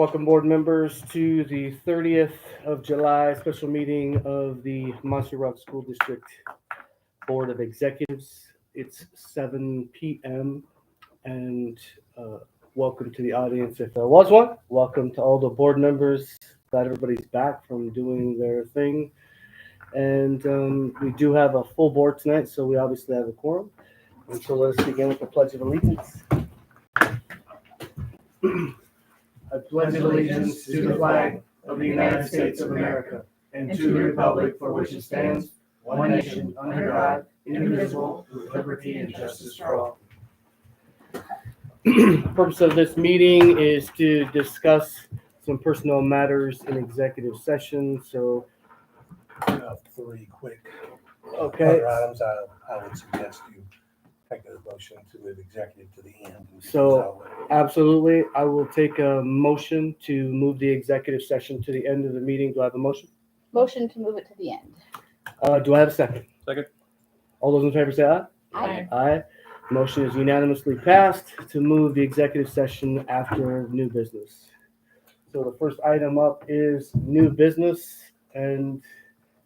Welcome board members to the 30th of July special meeting of the Monster Rock School District Board of Executives. It's 7 p.m. and welcome to the audience if there was one. Welcome to all the board members. Glad everybody's back from doing their thing. And we do have a full board tonight, so we obviously have a quorum. And so let us begin with the Pledge of Allegiance. I pledge allegiance to the flag of the United States of America and to the republic for which it stands, one nation, under God, indivisible, with liberty and justice for all. The purpose of this meeting is to discuss some personnel matters in executive session. So, Three quick okay. other items. I would suggest you take a motion to move executive to the end. So, absolutely, I will take a motion to move the executive session to the end of the meeting. Do I have a motion? Motion to move it to the end. Do I have a second? Second. All those in favor say aye. Aye. Aye. Motion is unanimously passed to move the executive session after new business. So the first item up is new business and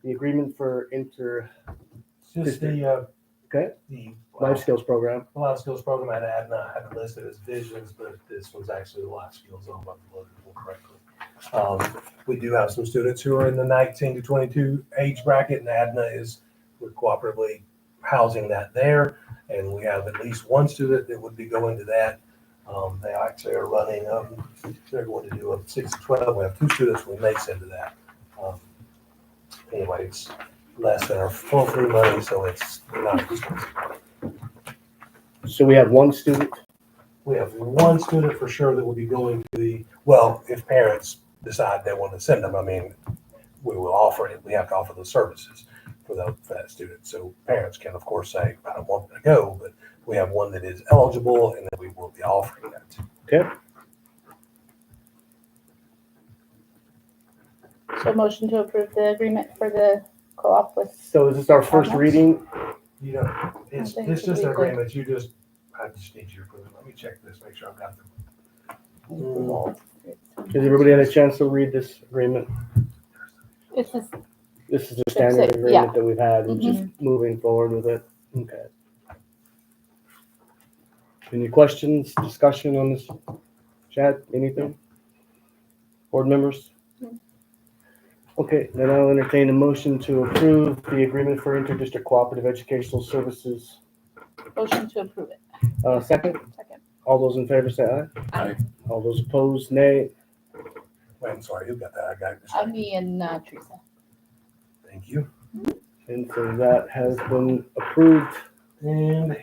the agreement for Just the life skills program. life skills program I had it listed as visions, but this was actually the life skills on what I loaded correctly. We do have some students who are in the 19 to 22 age bracket, and we're cooperatively housing that there. And we have at least one student that would be going to that. They actually are running, they're going to do a 6 to 12. We have two students we may send to that. Anyway, it's less than our full free money, so it's not expensive. So we have one student. We have one student for sure that will be going to if parents decide they want to send them, we will offer it. We have to offer the services for that student. So parents can, of course, say, I don't want them to go, but we have one that is eligible, and then we will be offering that. Okay. So motion to approve the agreement for the co-op with. So is this our first reading? It's think just it'll an be good. agreement. I just need you to approve it. Let me check this, make sure I've got them. Has everybody had a chance to read this agreement? It's just, This is the standard it, agreement that we've had, and Mm-hmm. just moving forward with it. Okay. Any questions, discussion on this? Chad, anything? Board members? Okay, then I'll entertain a motion to approve the agreement for interdistrict cooperative educational services. motion to approve it. Second, Second. all those in favor say aye. Aye. All those opposed, nay. Wait, I'm sorry, who got that? I got it. Me and Teresa. Thank you. And so that has been approved. And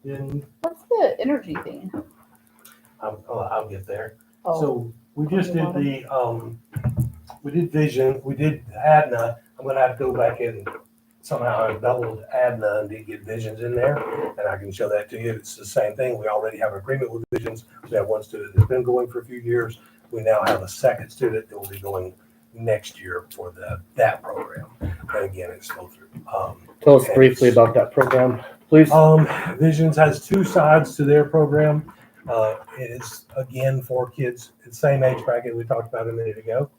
then What's the energy thing? I'll get there. Oh, So we just did we did vision, we did ADNA. I'm gonna have to go back and somehow I doubled ADNA and did get visions in there, and I can show that to you. It's the same thing. We already have agreement with visions. We have one student that's been going for a few years. We now have a second student that will be going next year for that program. And again, it's still through. Tell us briefly about that program, please. Visions has two sides to their program. It is again for kids in the same age bracket we talked about a minute ago,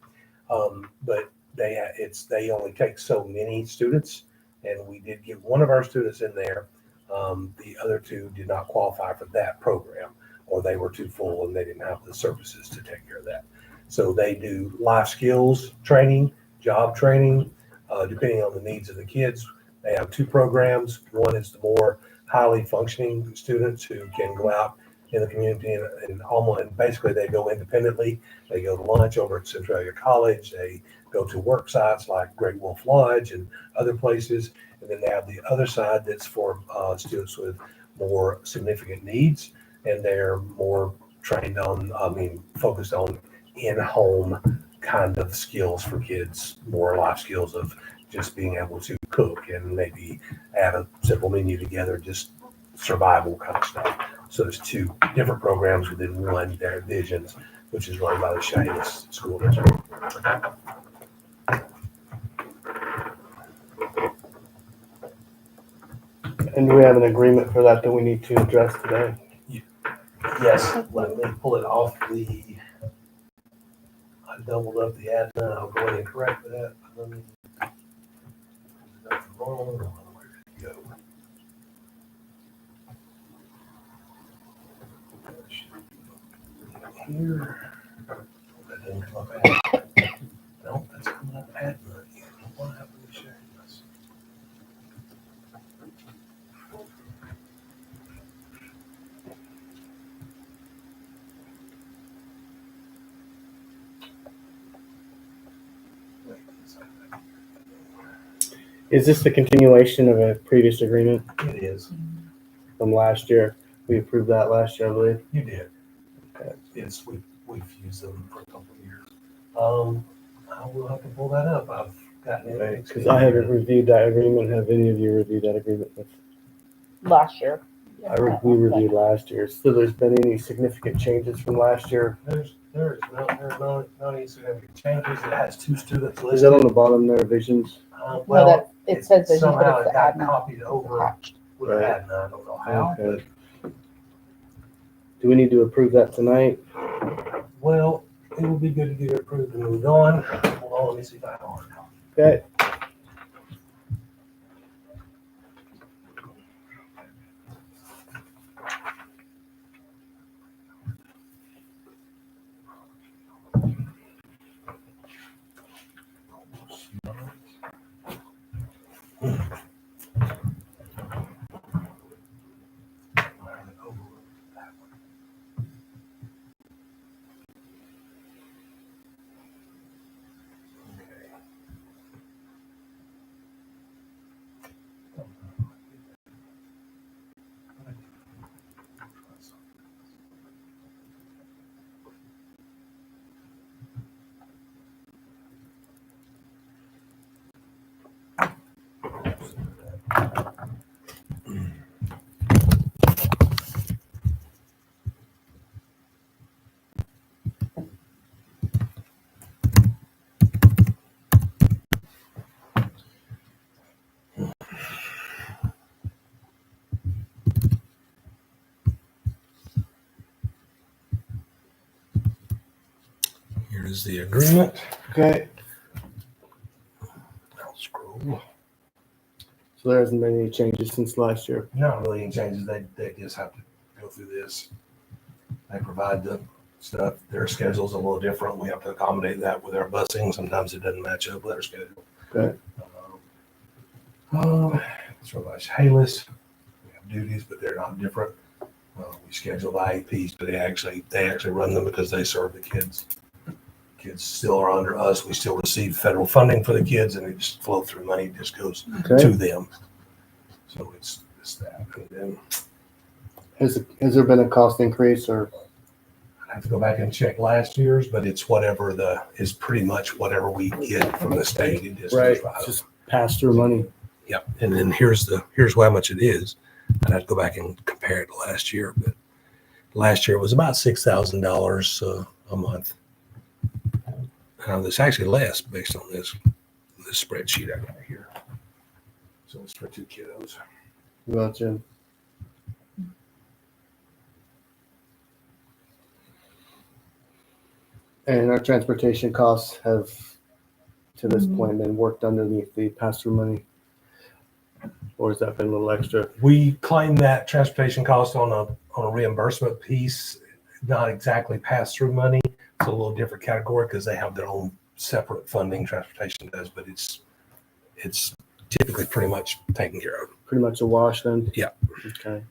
but they only take so many students, and we did get one of our students in there. The other two did not qualify for that program, or they were too full and they didn't have the services to take care of that. So they do life skills training, job training, depending on the needs of the kids. They have two programs. One is the more highly functioning students who can go out in the community and basically they go independently. They go to lunch over at Centralia College. They go to work sites like Great Wolf Lodge and other places. And then they have the other side that's for students with more significant needs, and they're more trained on, focused on in-home kind of skills for kids, more life skills of just being able to cook and maybe add a simple menu together, just survival kind of stuff. So there's two different programs within one, their Visions, which is run by the Chehalis School District. And do we have an agreement for that we need to address today? Yes, let me pull it off the I doubled up the admin. I'll go ahead and correct that. Let me. That's wrong. Where did it go? Here. That didn't come up admin. No, that's coming up admin. What happened to sharing this? Is this the continuation of a previous agreement It is. from last year? We approved that last year, I believe. You did. Okay. It's, we've used them for a couple of years. I will have to pull that up. I've gotten it. Because I haven't reviewed that agreement. Have any of you reviewed that agreement? Last year. We reviewed last year. So there's been any significant changes from last year? There's no any significant changes. It has two students Is that on listed. the bottom there, visions? No, Well, that, it says vision, but somehow it's it the got admin copied over attached. with Right. admin. I don't know how, Okay. Do we need to approve that tonight? but, well, it would be good to get it approved and moved on. Hold on, let me see if I have a hard copy. Okay. Here is the agreement. Okay. I'll scroll. So there hasn't been any changes since last year. Not really any changes. They just have to go through this. They provide the stuff. Their schedule's a little different. We have to accommodate that with our busing. Sometimes it doesn't match up with our schedule. Okay. So much Hayless. We have duties, but they're not different. We schedule the IEPs, but they actually run them because they serve the kids. Kids still are under us. We still receive federal funding for the kids, and it just flow through money. It just goes Okay. to them. So it's that. And then Has there been a cost increase or? I have to go back and check last year's, but it's is pretty much whatever we get from the state. It just Right. goes right. Just pass through money. Yep. And then here's how much it is. I'd have to go back and compare it to last year, but last year it was about $6,000 a month. It's actually less based on this spreadsheet I got here. So it's for 2 kiddos. Gotcha. And our transportation costs have, to this point, been worked underneath the pass-through money? Or has that been a little extra? We claim that transportation cost on a reimbursement piece, not exactly pass-through money. It's a little different category because they have their own separate funding. Transportation does, but it's typically pretty much taken care of. Pretty much a wash then? Yeah. Okay.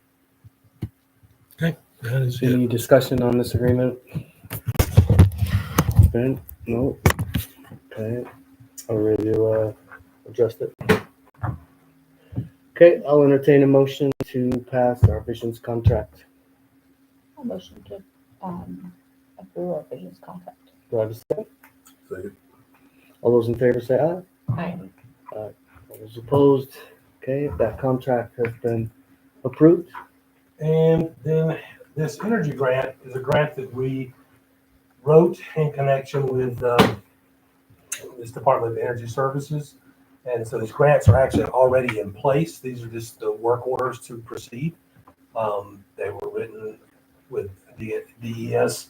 That is it. Any discussion on this agreement? Ben? No? Okay. Are we ready to adjust it? Okay, I'll entertain a motion to pass our visions contract. A motion to approve our visions contract. Do I have a second? All those in favor say aye. Aye. All those opposed? Okay, that contract has been approved. And then this energy grant is a grant that we wrote in connection with this Department of Energy Services. And so these grants are actually already in place. These are just the work orders to proceed. They were written with DES.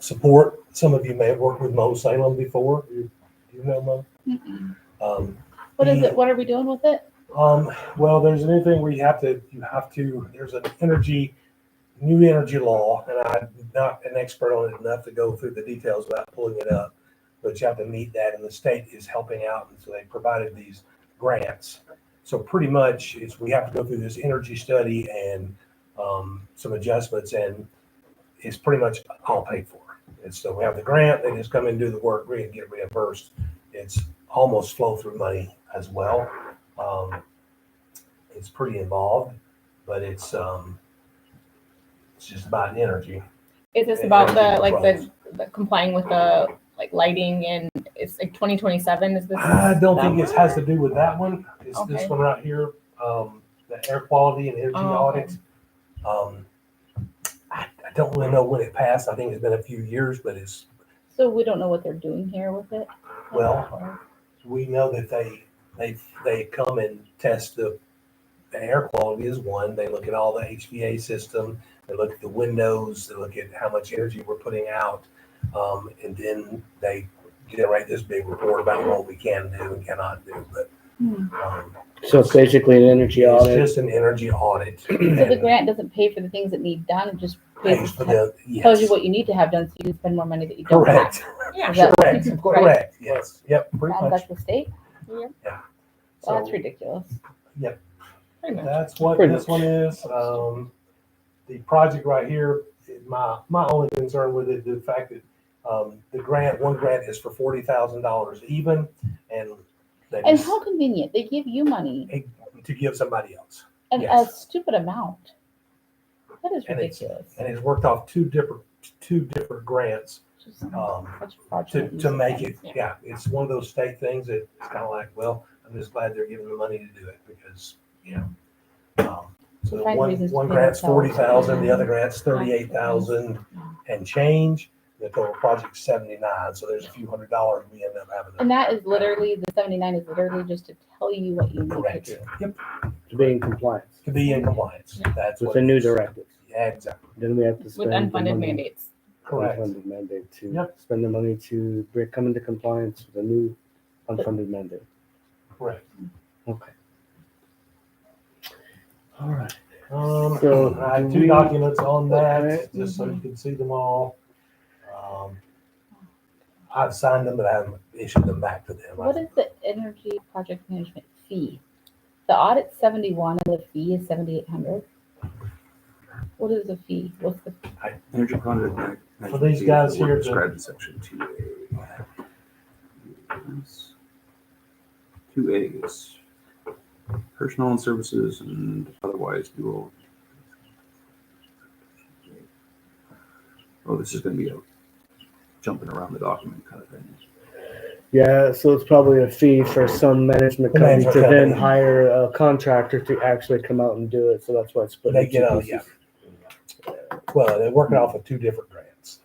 support. Some of you may have worked with Mo Salem before. Do you know Mo? Mm-mm. What is it? What are we doing with it? Well, there's anything where you have to, there's an new energy law, and I'm not an expert on it enough to go through the details without pulling it up, but you have to meet that, and the state is helping out, and so they provided these grants. So pretty much we have to go through this energy study and some adjustments, and it's pretty much all paid for. And so we have the grant, they just come in and do the work, get reimbursed. It's almost flow through money as well. It's pretty involved, but it's just about energy. Is this And about energy the complying with the like lighting and it's like 2027? Is this? I don't think that it has to do with that one. It's this Okay. one right here, the air quality and energy Oh, okay. audit. I don't really know when it passed. I think it's been a few years, but it's, So we don't know what they're doing here with it? well, we know that they come and test the air quality is one. They look at all the HVA system. They look at the windows. They look at how much energy we're putting out. And then they generate this big report about what we can do and cannot do. But So it's basically an energy it's audit. just an energy audit. So the grant doesn't pay for the things that need done, it just pays for the, tells you yes. what you need to have done so you can spend more money that you don't have. Correct. Yeah, Is that- Correct. Right. Correct. Yes. Yep. Pretty Sounds much. like the state? Well, that's So ridiculous. pretty much. that's what Pretty this one is. The project right here, my only concern with it, the fact that one grant is for $40,000 even, and they And just how convenient, they give you money to give somebody else. and a Yes. stupid amount. That is And it's- ridiculous. And it's worked off two different grants Just such such fraudulent use to of make funds. it. Yeah, it's one of those state things that it's kind of like, well, I'm just glad they're giving the money to do it because, so Find one reasons to pay grant's themselves. 40,000, the other grant's 38,000 and change. The total project's 79, so there's a few $100s we end up having. And that is literally, the 79 is literally just to tell you what you need to Correct. do. Yep, To be in compliance to be in compliance. That's with what the it new is. directives. Yeah, exactly. Then we have to spend With the unfunded money- mandates. Correct. Unfunded mandate to Yep. spend the money to come into compliance with a new unfunded mandate. Correct. Okay. All right. So I have two documents on that, Okay. just so you can see them all. I've signed them, but I haven't issued them back to them. What is the energy project management fee? The audit's 71 and the fee is 7,800. What is the fee? What's the, Energy project. For these guys here to- Described in section 2A. 2A is personnel and services and otherwise dual. Oh, this is gonna be a jumping around the document kind of thing. Yeah, so it's probably a fee for some management The company management to then company. hire a contractor to actually come out and do it. So that's why it's split. They into get two out, pieces. Well, they're working off of two different grants.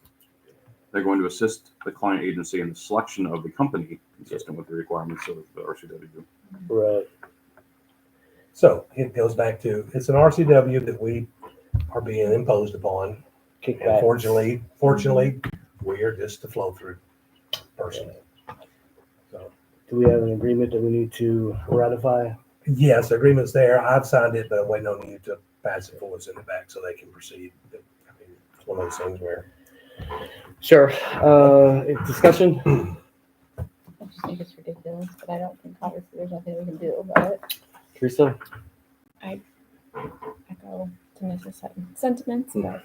They're going to assist the client agency in the selection of the company consistent with the requirements of the RCW. Right. So it goes back to, it's an RCW that we are being imposed upon. And Kickback. fortunately, we are just the flow through person. So, Do we have an agreement that we need to ratify? yes, the agreement's there. I've signed it, but I'm waiting on you to pass it forward, send it back so they can proceed. I mean, it's one of those things where. Sure. Discussion? I just think it's ridiculous, but I don't think obviously there's nothing we can do about it. Teresa? Echo Tanisha's sentiments, but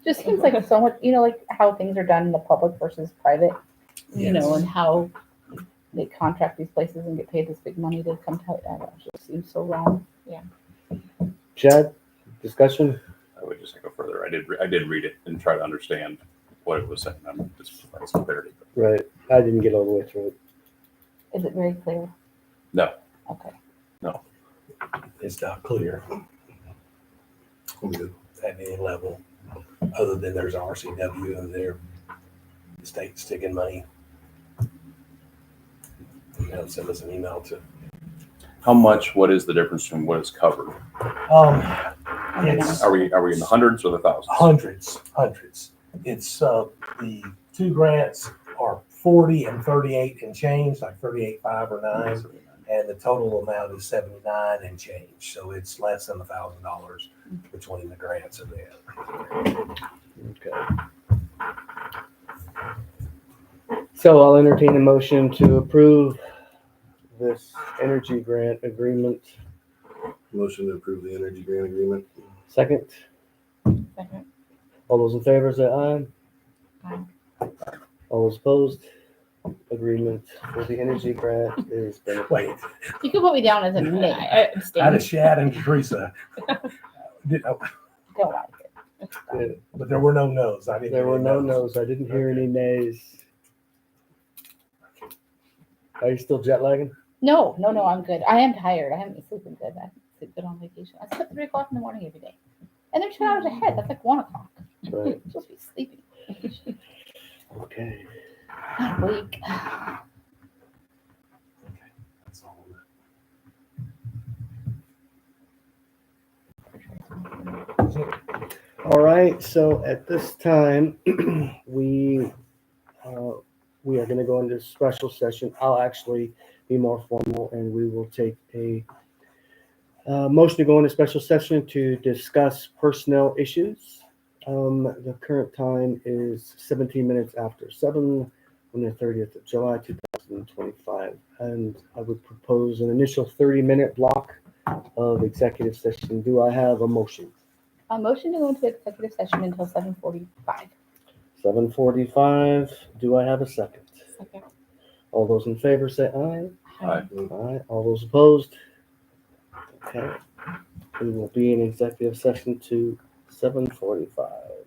Just seems like so much, like how things are done in the public versus private, Yes. and how they contract these places and get paid this big money to come to, I don't know, it just seems so wrong. Chad? Discussion? I would just go further. I did read it and try to understand what it was saying. I'm just providing some clarity. Right. I didn't get all the way through it. Is it very clear? No. Okay. It's not clear at any level, other than there's RCW and their state sticking money. Send us an email to. How much? What is the difference between what is covered? It's Are we in the hundreds or the thousands? hundreds. It's, the two grants are 40 and 38 and change, like 38.5 or 9. And the total amount is 79 and change. So it's less than $1,000 between the grants and the Okay. So I'll entertain a motion to approve this energy grant agreement. Motion to approve the energy grant agreement. Second, Second. all those in favor say aye. Aye. All those opposed? Agreement for the energy grant is been. Wait, You can put me down as a nay. I out abstain. of Shad and Teresa. Don't like it. Good. But there were no no's. I didn't. There were hear no no's. no's. I didn't hear any nays. Are you still jet lagging? No, I'm good. I am tired. I haven't been sleeping good. I haven't slept good on vacation. I sleep at 3 o'clock in the morning every day. And they're 2 hours ahead. That's like 1 o'clock. Right. I'm supposed to be sleeping. Okay. Not awake. That's all. All right. So at this time, we are going to go into special session. I'll actually be more formal, and we will take a motion to go into special session to discuss personnel issues. The current time is 17 minutes after 7 on the 30th of July, 2025. And I would propose an initial 30-minute block of executive session. Do I have a motion? A motion to go into executive session until 7:45. 7:45. Do I have a second? Second. All those in favor say aye. Aye. Aye. All those opposed? Okay. We will be in executive session to 7:45.